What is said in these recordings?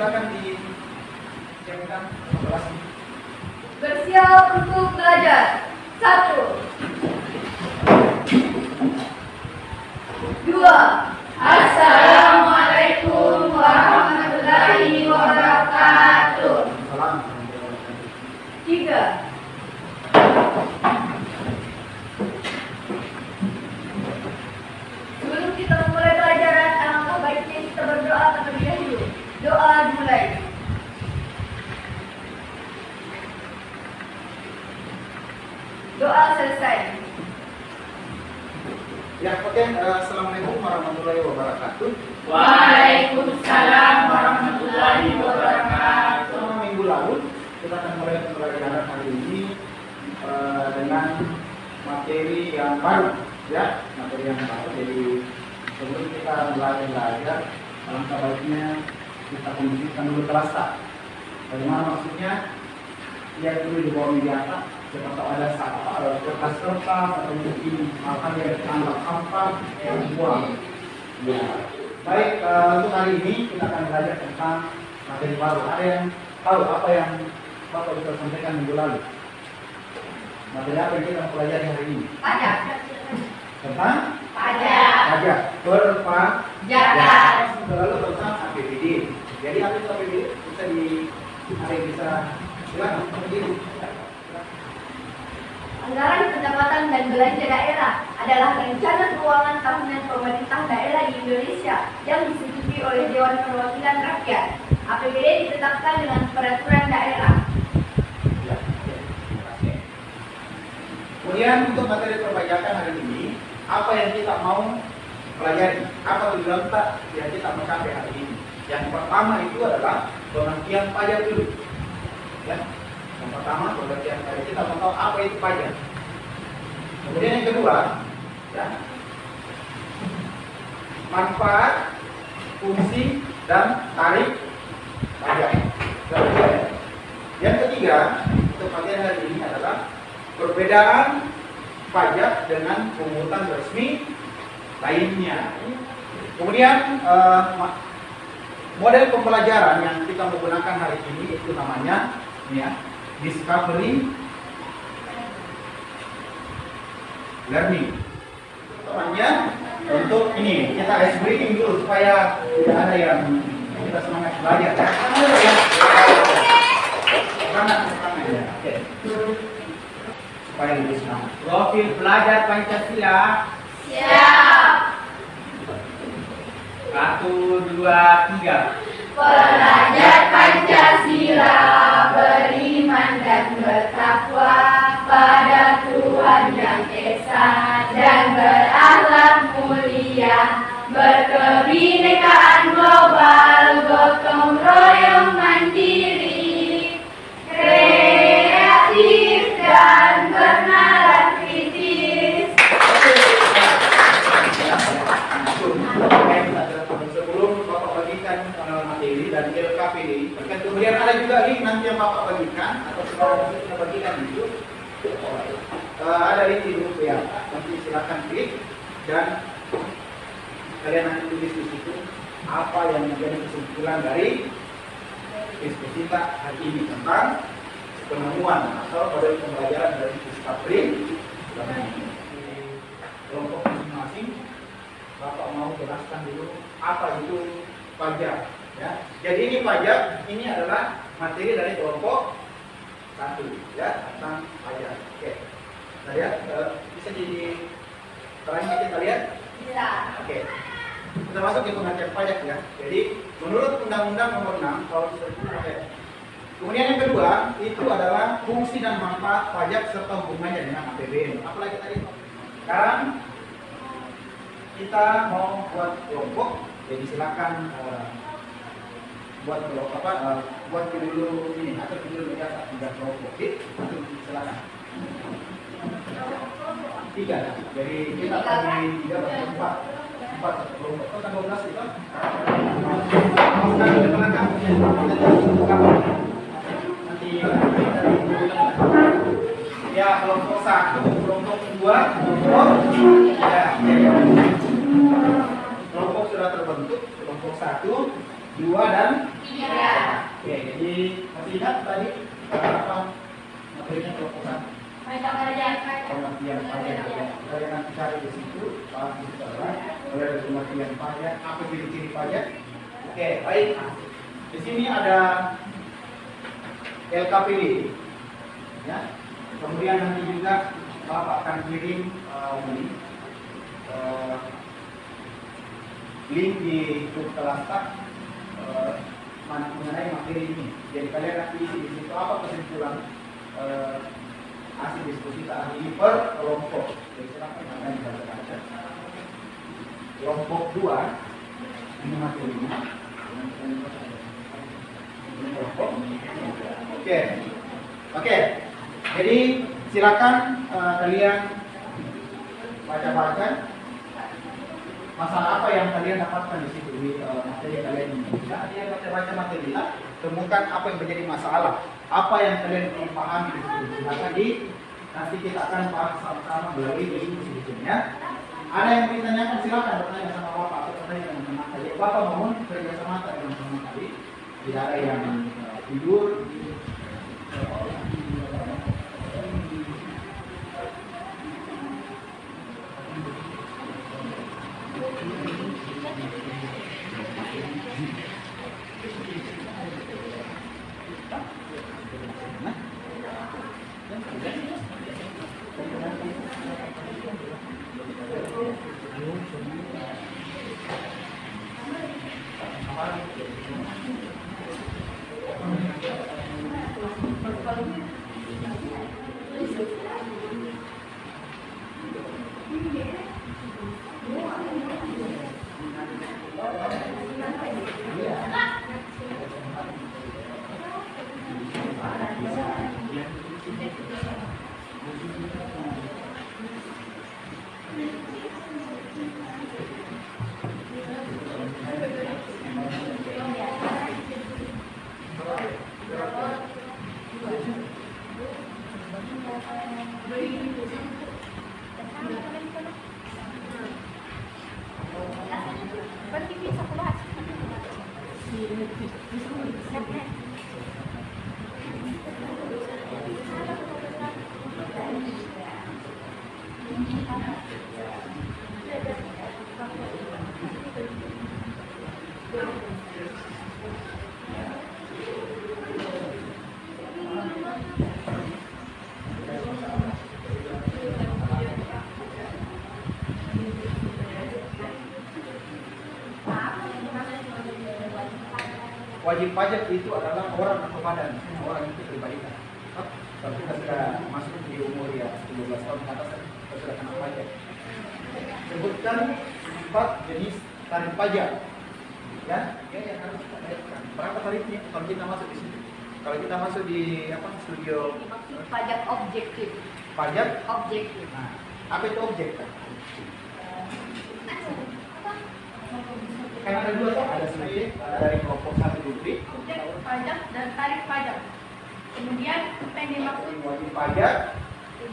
silakan disiapkan kelas. Bersiap untuk belajar. 1, 2. Assalamualaikum warahmatullahi wabarakatuh. 3. Sebelum kita memulai pelajaran, alangkah baiknya kita berdoa terlebih dahulu. Doa dimulai. Doa selesai. Ya, oke. Assalamualaikum warahmatullahi wabarakatuh. Waalaikumsalam warahmatullahi wabarakatuh. Minggu lalu kita akan mulai pembelajaran hari ini dengan materi yang baru, ya, materi yang baru. Jadi sebelum kita belajar, alangkah baiknya kita kondisikan dulu kelas tak. Bagaimana maksudnya? Lihat dulu di bawah media apa, siapa tahu ada kertas-kertas atau mungkin hal-hal yang dianggap sampah yang dibuang. Ya. Baik, untuk hari ini kita akan belajar tentang materi baru. Ada yang tahu apa yang Bapak bisa sampaikan minggu lalu? Materi apa yang kita pelajari hari ini? Pajak. Tentang Pajak. pajak, Perpajakan. lalu tentang APBD. Jadi apa itu APBD? Bisa ada yang bisa silakan berdiri. Anggaran pendapatan dan belanja daerah adalah rencana keuangan tahunan pemerintah daerah di Indonesia yang disetujui oleh Dewan Perwakilan Rakyat. APBD ditetapkan dengan peraturan daerah. Ya, terima kasih. Kemudian untuk materi perpajakan hari ini, apa yang kita mau pelajari? Apa tujuan yang kita mau capai hari ini? Yang pertama itu adalah pengertian pajak dulu. Ya. Yang pertama pengertian pajak, kita mau tahu apa itu pajak. Kemudian yang kedua, ya, manfaat, fungsi, dan tarif pajak. Yang ketiga untuk materi hari ini adalah perbedaan pajak dengan pungutan resmi lainnya. Kemudian model pembelajaran yang kita menggunakan hari ini itu namanya ya, discovery learning. Namanya untuk ini kita ice breaking dulu supaya tidak ada yang kita semangat belajar. Semangat ya. Oke. Supaya lebih semangat. Profil pelajar Pancasila. Siap. 1, 2, 3. Pelajar Pancasila beriman dan bertakwa pada Tuhan Yang Esa dan berakhlak mulia, berkebinekaan global, gotong royong mandiri, kreatif dan bernalar kritis. Sebelum Bapak bagikan materi dan LKPD, kemudian ada juga link nanti yang Bapak bagikan atau saudara kita bagikan itu. Ada link di grup ya. Nanti silakan klik dan kalian nanti tulis di situ apa yang menjadi kesimpulan dari diskusi kita hari ini tentang penemuan atau model pembelajaran dari discovery kelompok masing-masing. Bapak mau jelaskan dulu apa itu pajak, ya. Jadi ini pajak, ini adalah materi dari kelompok 1, ya, tentang pajak. Oke. Kita lihat, bisa jadi terangnya kita lihat. Bisa. Oke. Kita masuk ke pengertian pajak ya. Jadi menurut Undang-Undang Nomor 6 Tahun 2000. Kemudian yang kedua itu adalah fungsi dan manfaat pajak serta hubungannya dengan APBN. Apalagi tadi? Sekarang kita mau buat kelompok, jadi silakan buat kelompok buat dulu ini atau dulu media tiga kelompok, nanti silakan. 3, jadi kita bagi 3 berempat, 4 satu kelompok. Tanggal 12 itu. Nanti ya kelompok 1, kelompok 2, kelompok ya. Kelompok sudah terbentuk, kelompok 1, 2 dan 3. Jadi masih ingat tadi apa materinya kelompok satu? Pajak. Pengertian pajak. Kita nanti cari di situ, bahas di sekolah. Mulai dari pengertian pajak, apa ciri-ciri pajak. Oke, baik. Di sini ada LKPD, ya. Kemudian nanti juga Bapak akan kirim link di grup kelas mengenai materi ini. Jadi kalian nanti isi di situ apa kesimpulan hasil diskusi tadi ini per kelompok. Jadi silakan kalian baca. Kelompok 2 ini materinya. Kelompok. Oke. Jadi silakan kalian baca-baca masalah apa yang kalian dapatkan di situ di materi kalian ini. Nah, dia baca-baca materi, temukan apa yang menjadi masalah, apa yang kalian ingin pahami di situ. Silakan nanti kita akan bahas sama-sama melalui diskusi ya. Ada yang ingin tanyakan silakan bertanya sama Bapak atau bertanya dengan teman tadi. Bapak mohon kerjasama dengan teman tadi. Tidak ada yang tidur. Wajib pajak itu adalah orang atau badan, orang itu pribadi kan. Kalau kita sudah masuk di umur ya 17 tahun ke atas, kita sudah kena pajak. Sebutkan 4 jenis tarif pajak, ya, yang harus kita bayarkan. Berapa tarifnya? Kalau kita masuk di sini, kalau kita masuk di studio Pajak objektif. pajak Objektif. Nah, apa itu objek kan? Kan ada 2 tuh, ada subjek, ada dari kelompok 1 dulu. Objek pajak dan tarif pajak. Kemudian apa yang dimaksud? Wajib pajak,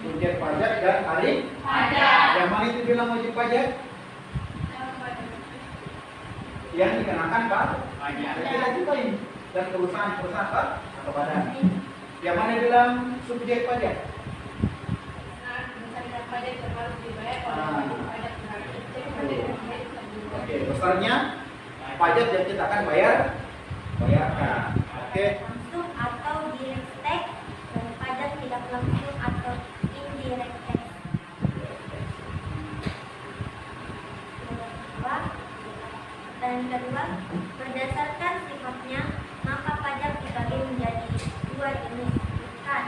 subjek pajak dan tarif Pajak. Yang mana itu bilang wajib pajak? Yang dikenakan Pak pajak. Kita juga ini dan perusahaan Pak atau badan. Yang mana bilang subjek pajak? Misalnya pajak yang harus dibayar oleh pajak Oke, besarnya pajak yang kita akan bayarkan. Oke. Langsung atau direct tax dan pajak tidak langsung atau indirect tax. Dan kedua, berdasarkan sifatnya, maka pajak dibagi menjadi 2 jenis. Bukan.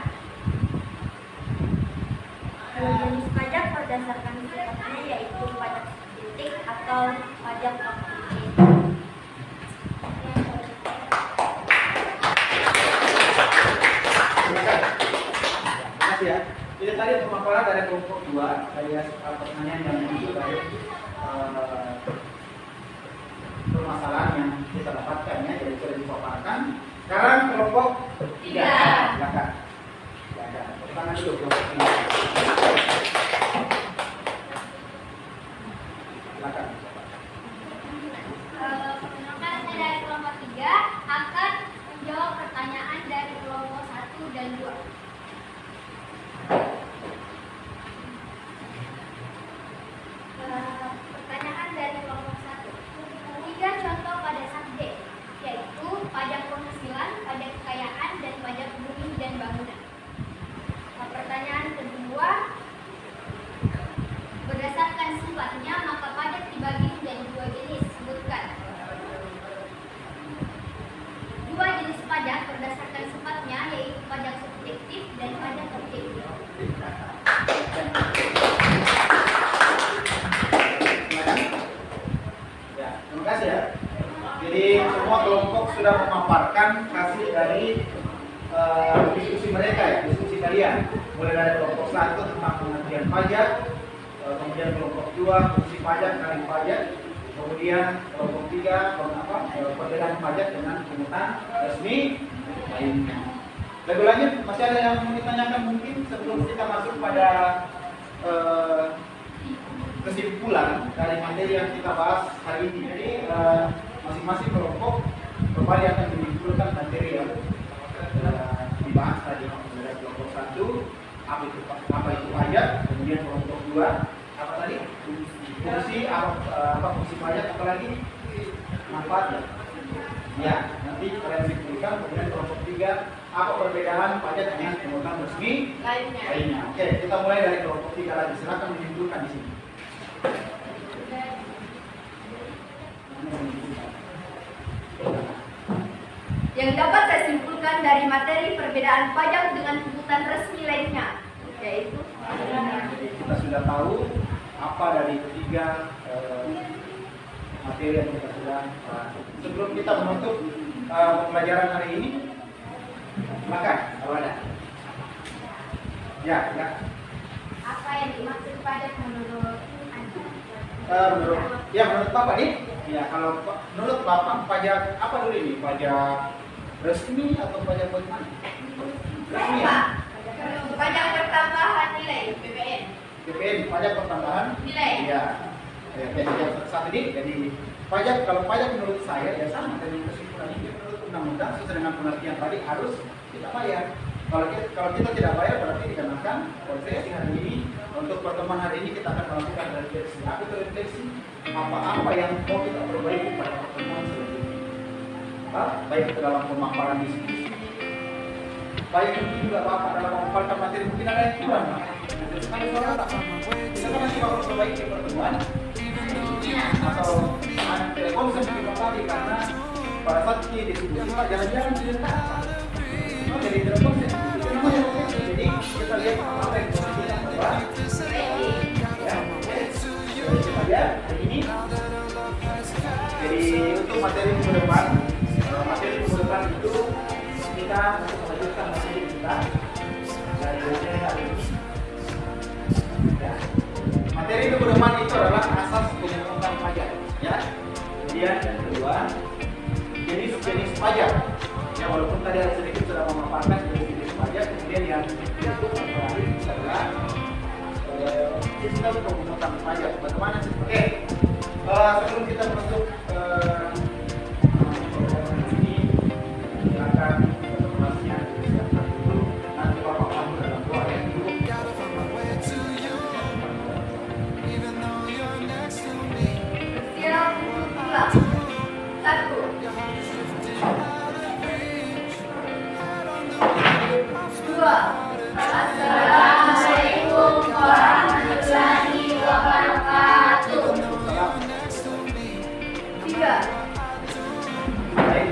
Jenis pajak berdasarkan sifatnya yaitu pajak titik atau pajak objektif. Makasih ya. Jadi tadi pemaparan dari kelompok 2, saya pertanyaan yang muncul dari permasalahan yang kita dapatkan ya, jadi sudah dipaparkan. Sekarang kelompok 3. Silakan. Tangan dulu kelompok 3. Silakan. Perkenalkan, saya dari kelompok 3 akan menjawab pertanyaan dan 2. Pertanyaan dari kelompok 1. 3 contoh pada subjek, yaitu pajak penghasilan, pajak kekayaan, dan pajak bumi dan bangunan. Pertanyaan kedua, berdasarkan sifatnya maka pajak dibagi menjadi 2 jenis. Sebutkan. 2 jenis pajak berdasarkan sifatnya, yaitu pajak subjektif dan pajak objektif. Ya, terima kasih ya. Jadi semua kelompok sudah memaparkan hasil dari diskusi mereka ya, diskusi kalian. Mulai dari kelompok 1 tentang pengertian pajak, kemudian kelompok 2 fungsi pajak, kali pajak, kemudian kelompok 3 perbedaan pajak dengan pungutan resmi lainnya. Lebih lanjut, masih ada yang mau ditanyakan mungkin sebelum kita masuk pada kesimpulan dari materi yang kita bahas hari ini. Jadi masing-masing kelompok kembali akan menyimpulkan materi yang dibahas tadi. Dari kelompok 1 apa itu pajak, kemudian kelompok 2 apa tadi fungsi apa fungsi pajak, apalagi manfaatnya. Ya, nanti kalian simpulkan. Kemudian kelompok 3 apa perbedaan pajak dengan pungutan resmi lainnya. Oke, kita mulai dari kelompok 3 lagi. Silakan menyimpulkan di sini. Yang dapat saya simpulkan dari materi perbedaan pajak dengan pungutan resmi lainnya, yaitu Jadi kita sudah tahu apa dari ketiga materi yang kita sudah bahas. Sebelum kita menutup pembelajaran hari ini, silakan kalau ada. Ya. Apa yang dimaksud pajak menurut Menurut Bapak nih, ya kalau menurut Bapak pajak apa dulu ini? Pajak resmi atau pajak bagaimana? Resmi ya? pajak pertambahan nilai PPN. PPN, pajak pertambahan Nilai. Iya. Ya, saat ini jadi pajak, kalau pajak menurut saya ya sama dengan kesimpulan ini, menurut undang-undang sesuai dengan pengertian tadi harus kita bayar. Kalau kita tidak bayar berarti dikenakan konsesi. Hari ini untuk pertemuan hari ini kita akan melakukan refleksi. Apa itu refleksi? Apa yang mau kita perbaiki pada pertemuan selanjutnya? Baik dalam pemaparan diskusi, baik mungkin juga Bapak dalam memaparkan materi, mungkin ada yang kurang. Sekali suara tak? Kita kan masih bakal perbaiki pertemuan atau telepon sampai kali karena pada saat kita diskusi Pak jangan-jangan tidak jadi telepon jadi kita lihat apa yang kita bahas ya. Jadi saja hari ini. Jadi untuk materi minggu depan itu kita melanjutkan materi kita dari materi hari ini. Ya. Materi minggu depan itu adalah asas pemungutan pajak, ya. Kemudian yang kedua jenis pajak. Ya walaupun tadi ada sedikit sudah memaparkan jenis pajak, kemudian yang terakhir adalah sistem pemungutan pajak. Bagaimana sih? Oke. Sebelum kita masuk ini, silakan informasinya disiapkan dulu. Nanti Bapak kamu dalam doa yang dulu. Siap pulang. 1. 2. Assalamualaikum warahmatullahi wabarakatuh. 3. Baik,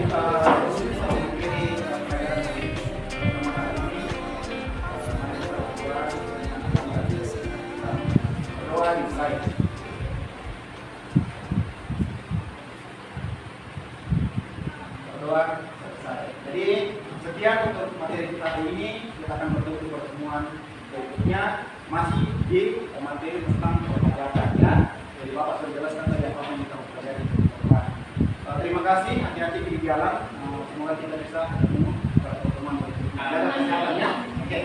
berdoa selesai. Jadi sekian untuk materi kita hari ini. Kita akan bertemu di pertemuan berikutnya masih di materi tentang perpajakan ya. Jadi Bapak sudah jelaskan tadi apa yang kita pelajari. Terima kasih, hati-hati di jalan. Semoga kita bisa ketemu pada pertemuan berikutnya. Jaga kesehatannya. Oke.